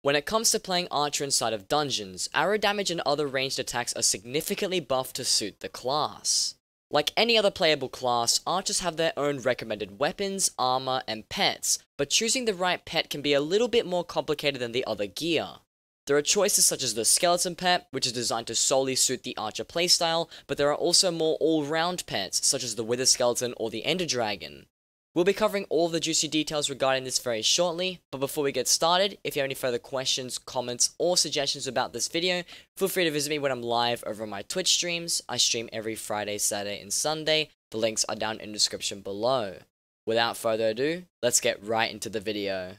When it comes to playing Archer inside of dungeons, arrow damage and other ranged attacks are significantly buffed to suit the class. Like any other playable class, Archers have their own recommended weapons, armor, and pets, but choosing the right pet can be a little bit more complicated than the other gear. There are choices such as the Skeleton pet, which is designed to solely suit the Archer playstyle, but there are also more all-round pets, such as the Wither Skeleton or the Ender Dragon. We'll be covering all of the juicy details regarding this very shortly, but before we get started, if you have any further questions, comments, or suggestions about this video, feel free to visit me when I'm live over on my Twitch streams. I stream every Friday, Saturday, and Sunday. The links are down in the description below. Without further ado, let's get right into the video.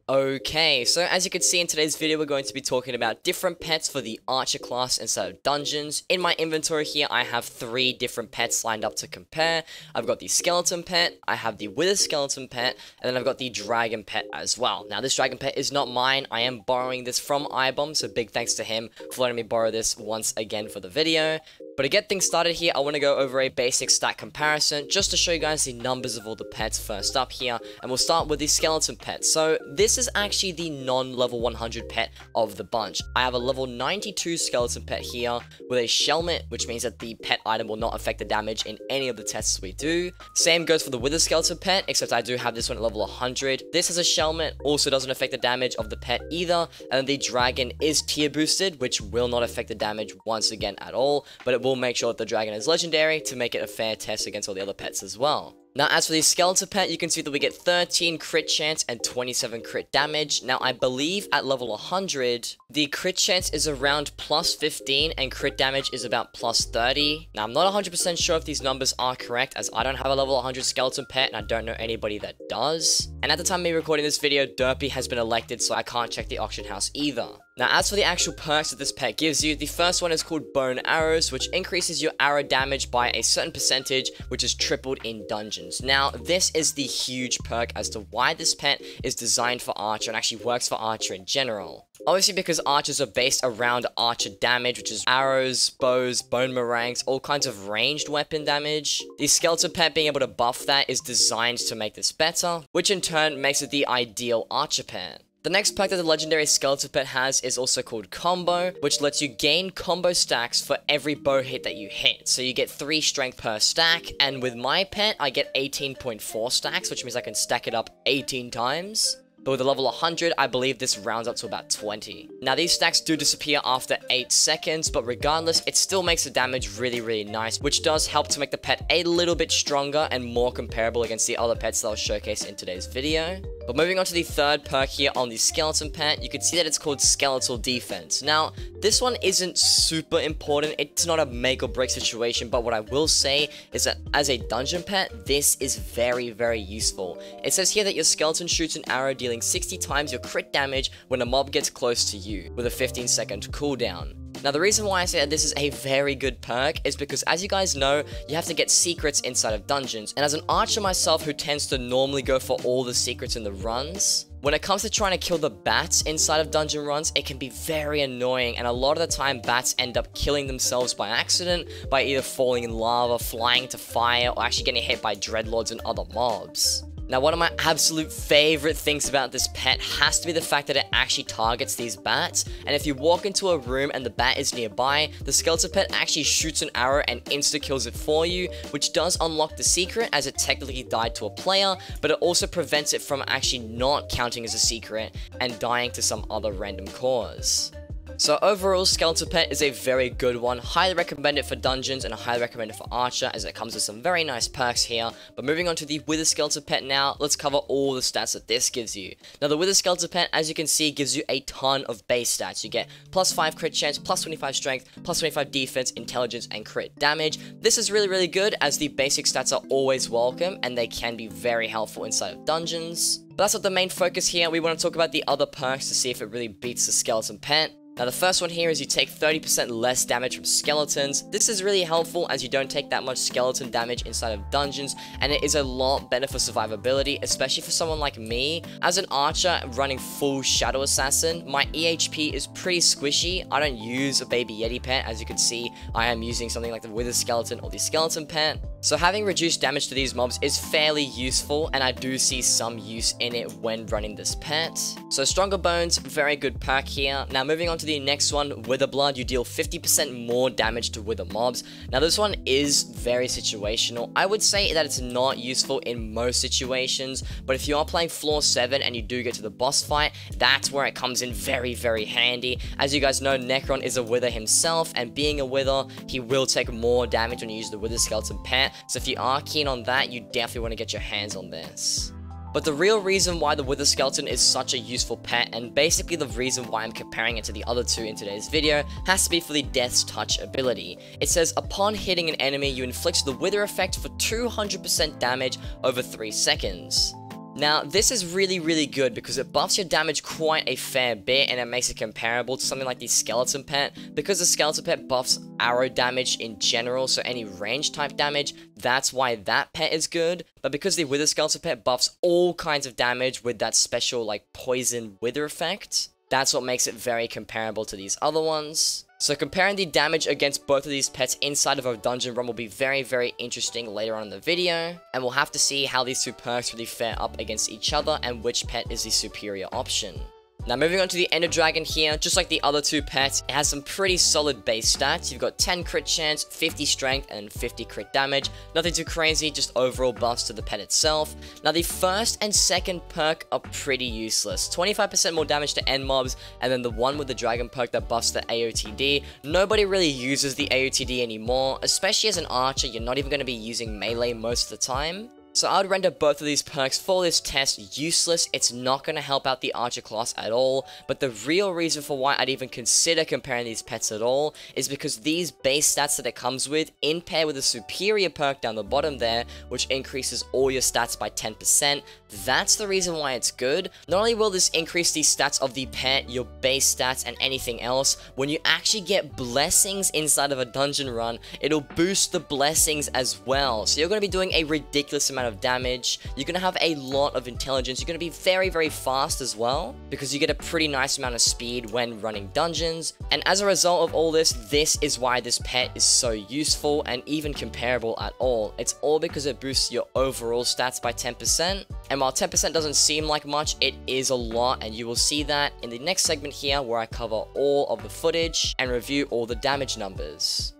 Okay, so as you can see in today's video, we're going to be talking about different pets for the Archer class inside of dungeons. In my inventory here, I have 3 different pets lined up to compare. I've got the Skeleton pet, I have the Wither Skeleton pet, and then I've got the Dragon pet as well. Now, this Dragon pet is not mine. I am borrowing this from iBomb, so big thanks to him for letting me borrow this once again for the video. But to get things started here, I want to go over a basic stat comparison, just to show you guys the numbers of all the pets first up here, and we'll start with the Skeleton pet. So, this is actually the non-level 100 pet of the bunch. I have a level 92 Skeleton pet here, with a Shelmet, which means that the pet item will not affect the damage in any of the tests we do. Same goes for the Wither Skeleton pet, except I do have this one at level 100. This has a Shelmet, also doesn't affect the damage of the pet either, and the Dragon is tier boosted, which will not affect the damage once again at all, but it will make sure that the Dragon is legendary to make it a fair test against all the other pets as well. Now, as for the Skeleton pet, you can see that we get 13 crit chance and 27 crit damage. Now, I believe at level 100, the crit chance is around plus 15 and crit damage is about plus 30. Now, I'm not 100% sure if these numbers are correct, as I don't have a level 100 Skeleton pet and I don't know anybody that does. And at the time of me recording this video, Derpy has been elected, so I can't check the auction house either. Now, as for the actual perks that this pet gives you, the first one is called Bone Arrows, which increases your arrow damage by a certain percentage, which is tripled in dungeons. Now, this is the huge perk as to why this pet is designed for Archer and actually works for Archer in general. Obviously, because Archers are based around Archer damage, which is arrows, bows, bonemerangs, all kinds of ranged weapon damage. The Skeleton pet being able to buff that is designed to make this better, which in turn makes it the ideal Archer pet. The next perk that the legendary Skeleton pet has is also called Combo, which lets you gain combo stacks for every bow hit that you hit. So you get 3 strength per stack, and with my pet, I get 18.4 stacks, which means I can stack it up 18 times. But with a level 100, I believe this rounds up to about 20. Now, these stacks do disappear after 8 seconds, but regardless, it still makes the damage really nice, which does help to make the pet a little bit stronger and more comparable against the other pets that I'll showcase in today's video. But moving on to the third perk here on the Skeleton pet, you can see that it's called Skeletal Defense. Now, this one isn't super important. It's not a make or break situation, but what I will say is that as a dungeon pet, this is very useful. It says here that your skeleton shoots an arrow dealing 60 times your crit damage when a mob gets close to you, with a 15-second cooldown. Now, the reason why I say that this is a very good perk is because, as you guys know, you have to get secrets inside of dungeons, and as an Archer myself who tends to normally go for all the secrets in the runs, when it comes to trying to kill the bats inside of dungeon runs, it can be very annoying, and a lot of the time bats end up killing themselves by accident by either falling in lava, flying into fire, or actually getting hit by dreadlords and other mobs. Now, one of my absolute favorite things about this pet has to be the fact that it actually targets these bats, and if you walk into a room and the bat is nearby, the Skeleton pet actually shoots an arrow and insta-kills it for you, which does unlock the secret as it technically died to a player, but it also prevents it from actually not counting as a secret and dying to some other random cause. So overall, Skeleton pet is a very good one. Highly recommend it for dungeons and I highly recommend it for Archer, as it comes with some very nice perks here. But moving on to the Wither Skeleton pet now, let's cover all the stats that this gives you. Now, the Wither Skeleton pet, as you can see, gives you a ton of base stats. You get plus 5 crit chance, plus 25 strength, plus 25 defense, intelligence, and crit damage. This is really good, as the basic stats are always welcome and they can be very helpful inside of dungeons. But that's not the main focus here. We want to talk about the other perks to see if it really beats the Skeleton pet. Now, the first one here is you take 30% less damage from skeletons. This is really helpful as you don't take that much skeleton damage inside of dungeons, and it is a lot better for survivability, especially for someone like me. As an archer running full Shadow Assassin, my EHP is pretty squishy. I don't use a baby Yeti pet. As you can see, I am using something like the Wither Skeleton or the Skeleton pet. So having reduced damage to these mobs is fairly useful, and I do see some use in it when running this pet. So stronger bones, very good perk here. Now moving on to the next one, Wither Blood, you deal 50% more damage to wither mobs. Now this one is very situational. I would say that it's not useful in most situations, but if you are playing floor 7 and you do get to the boss fight, that's where it comes in very, very handy. As you guys know, Necron is a wither himself, and being a wither, he will take more damage when you use the Wither Skeleton pet. So if you are keen on that, you definitely want to get your hands on this. But the real reason why the Wither Skeleton is such a useful pet, and basically the reason why I'm comparing it to the other two in today's video, has to be for the Death's Touch ability. It says, upon hitting an enemy, you inflict the Wither effect for 200% damage over 3 seconds. Now, this is really, really good because it buffs your damage quite a fair bit, and it makes it comparable to something like the Skeleton Pet. Because the Skeleton Pet buffs arrow damage in general, so any range type damage, that's why that pet is good. But because the Wither Skeleton Pet buffs all kinds of damage with that special, like, poison wither effect, that's what makes it very comparable to these other ones. So comparing the damage against both of these pets inside of a dungeon run will be very, very interesting later on in the video, and we'll have to see how these two perks really fare up against each other and which pet is the superior option. Now moving on to the Ender Dragon here, just like the other two pets, it has some pretty solid base stats. You've got 10 crit chance, 50 strength, and 50 crit damage. Nothing too crazy, just overall buffs to the pet itself. Now the first and second perk are pretty useless. 25% more damage to end mobs, and then the one with the dragon perk that buffs the AOTD. Nobody really uses the AOTD anymore, especially as an archer, you're not even going to be using melee most of the time. So I would render both of these perks for this test useless. It's not going to help out the archer class at all, but the real reason for why I'd even consider comparing these pets at all is because these base stats that it comes with, in pair with a superior perk down the bottom there, which increases all your stats by 10%, that's the reason why it's good. Not only will this increase the stats of the pet, your base stats, and anything else, when you actually get blessings inside of a dungeon run, it'll boost the blessings as well. So you're going to be doing a ridiculous amount of damage, you're going to have a lot of intelligence, you're going to be very, very fast as well, because you get a pretty nice amount of speed when running dungeons, and as a result of all this, this is why this pet is so useful and even comparable at all. It's all because it boosts your overall stats by 10%, and while 10% doesn't seem like much, it is a lot, and you will see that in the next segment here where I cover all of the footage and review all the damage numbers.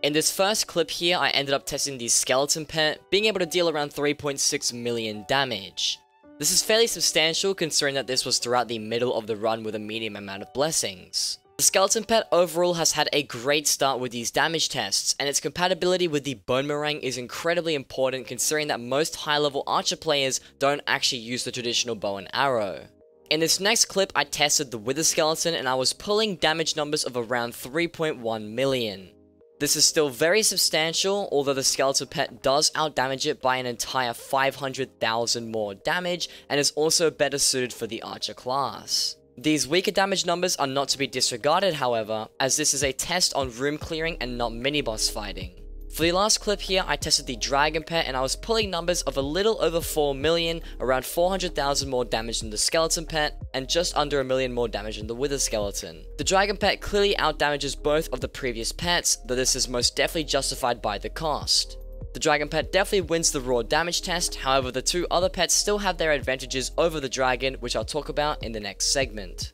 In this first clip here, I ended up testing the Skeleton Pet, being able to deal around 3.6 million damage. This is fairly substantial considering that this was throughout the middle of the run with a medium amount of blessings. The Skeleton Pet overall has had a great start with these damage tests, and its compatibility with the bonemerang is incredibly important considering that most high-level archer players don't actually use the traditional bow and arrow. In this next clip, I tested the Wither Skeleton and I was pulling damage numbers of around 3.1 million. This is still very substantial, although the Skeleton Pet does outdamage it by an entire 500,000 more damage, and is also better suited for the archer class. These weaker damage numbers are not to be disregarded, however, as this is a test on room clearing and not mini-boss fighting. For the last clip here, I tested the Dragon Pet and I was pulling numbers of a little over 4 million, around 400,000 more damage than the Skeleton Pet, and just under 1 million more damage than the Wither Skeleton. The Dragon Pet clearly outdamages both of the previous pets, though this is most definitely justified by the cost. The Dragon Pet definitely wins the raw damage test, however the two other pets still have their advantages over the Dragon, which I'll talk about in the next segment.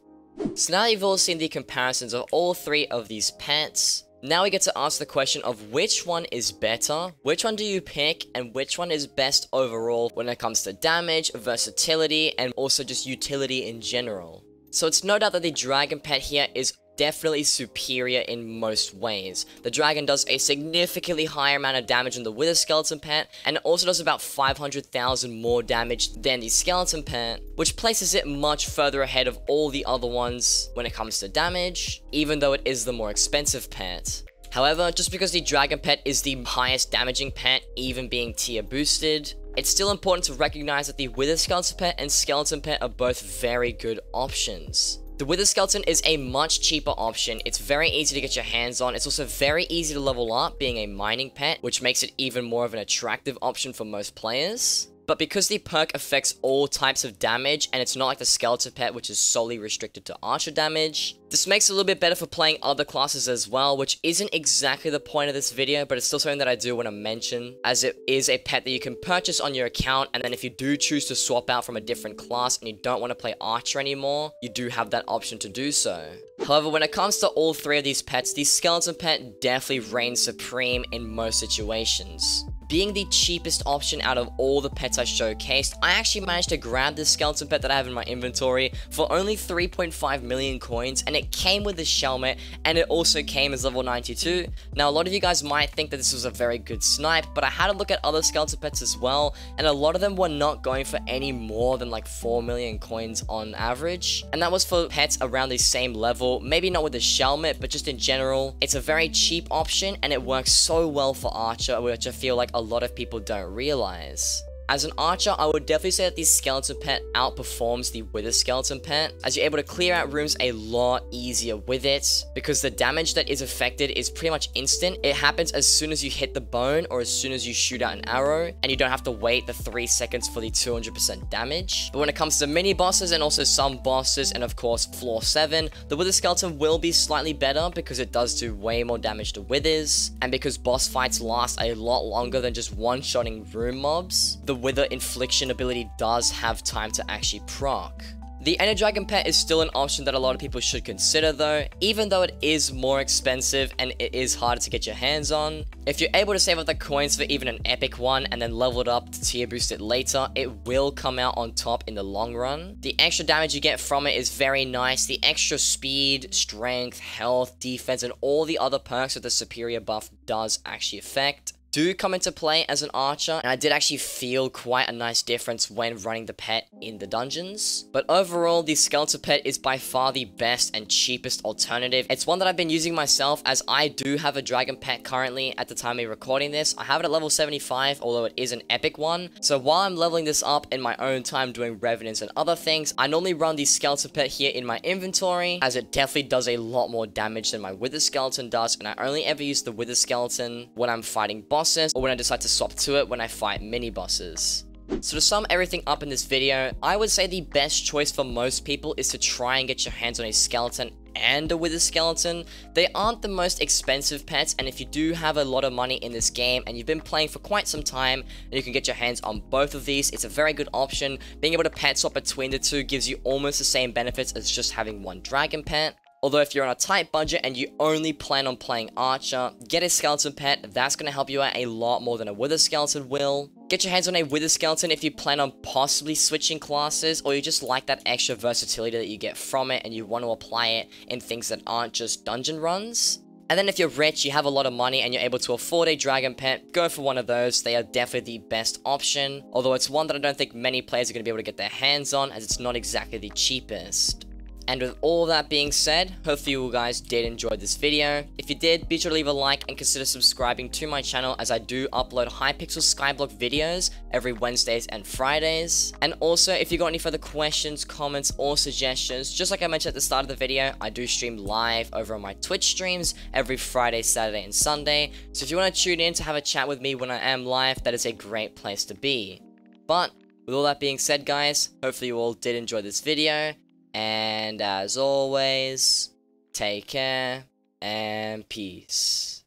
So now you've all seen the comparisons of all three of these pets, now we get to ask the question of which one is better, which one do you pick, and which one is best overall when it comes to damage, versatility, and also just utility in general. So it's no doubt that the Dragon Pet here is definitely superior in most ways. The Dragon does a significantly higher amount of damage than the Wither Skeleton Pet, and it also does about 500,000 more damage than the Skeleton Pet, which places it much further ahead of all the other ones when it comes to damage, even though it is the more expensive pet. However, just because the Dragon Pet is the highest damaging pet, even being tier boosted, it's still important to recognize that the Wither Skeleton Pet and Skeleton Pet are both very good options. The Wither Skeleton is a much cheaper option, it's very easy to get your hands on, it's also very easy to level up being a mining pet, which makes it even more of an attractive option for most players. but because the perk affects all types of damage, and it's not like the skeleton pet which is solely restricted to archer damage, this makes it a little bit better for playing other classes as well, which isn't exactly the point of this video, but it's still something that I do want to mention, as it is a pet that you can purchase on your account, and then if you do choose to swap out from a different class and you don't want to play archer anymore, you do have that option to do so. However, when it comes to all three of these pets, the skeleton pet definitely reigns supreme in most situations. Being the cheapest option out of all the pets I showcased, I actually managed to grab this skeleton pet that I have in my inventory for only 3.5 million coins, and it came with the Shelmet, and it also came as level 92. Now, a lot of you guys might think that this was a very good snipe, but I had a look at other skeleton pets as well, and a lot of them were not going for any more than like 4 million coins on average, and that was for pets around the same level, maybe not with the Shelmet, but just in general. It's a very cheap option, and it works so well for archer, which I feel like a lot of people don't realize. As an archer, I would definitely say that the skeleton pet outperforms the wither skeleton pet, as you're able to clear out rooms a lot easier with it, because the damage that is affected is pretty much instant. It happens as soon as you hit the bone or as soon as you shoot out an arrow, and you don't have to wait the 3 seconds for the 200% damage. But when it comes to mini bosses and also some bosses, and of course floor 7, the wither skeleton will be slightly better because it does do way more damage to withers, and because boss fights last a lot longer than just one-shotting room mobs, the wither infliction ability does have time to actually proc. The Ender Dragon pet is still an option that a lot of people should consider though, even though it is more expensive and it is harder to get your hands on. If you're able to save up the coins for even an epic one and then level it up to tier boost it later, it will come out on top in the long run. The extra damage you get from it is very nice. The extra speed, strength, health, defense, and all the other perks that the superior buff does actually affect do come into play as an archer, and I did actually feel quite a nice difference when running the pet in the dungeons. But overall, the skeleton pet is by far the best and cheapest alternative. It's one that I've been using myself, as I do have a dragon pet currently at the time of recording this. I have it at level 75, although it is an epic one. So while I'm leveling this up in my own time doing revenants and other things, I normally run the skeleton pet here in my inventory, as it definitely does a lot more damage than my wither skeleton does, and I only ever use the wither skeleton when I'm fighting bosses, or when I decide to swap to it when I fight mini bosses. So to sum everything up in this video, I would say the best choice for most people is to try and get your hands on a skeleton and a wither skeleton. They aren't the most expensive pets, and if you do have a lot of money in this game and you've been playing for quite some time and you can get your hands on both of these, it's a very good option. Being able to pet swap between the two gives you almost the same benefits as just having one dragon pet. Although if you're on a tight budget and you only plan on playing archer, get a skeleton pet. That's going to help you out a lot more than a wither skeleton will. Get your hands on a wither skeleton if you plan on possibly switching classes, or you just like that extra versatility that you get from it and you want to apply it in things that aren't just dungeon runs. And then if you're rich, you have a lot of money, and you're able to afford a dragon pet, go for one of those. They are definitely the best option, although it's one that I don't think many players are going to be able to get their hands on, as it's not exactly the cheapest. And with all that being said, hopefully you guys did enjoy this video. If you did, be sure to leave a like and consider subscribing to my channel, as I do upload Hypixel Skyblock videos every Wednesdays and Fridays. And also, if you got any further questions, comments, or suggestions, just like I mentioned at the start of the video, I do stream live over on my Twitch streams every Friday, Saturday, and Sunday. So if you want to tune in to have a chat with me when I am live, that is a great place to be. But with all that being said, guys, hopefully you all did enjoy this video. And as always, take care and peace.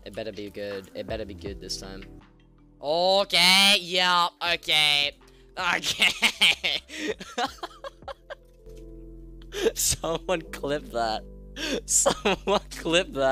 It better be good. It better be good this time. Okay, yeah, okay. Okay. Someone clip that. Someone clip that.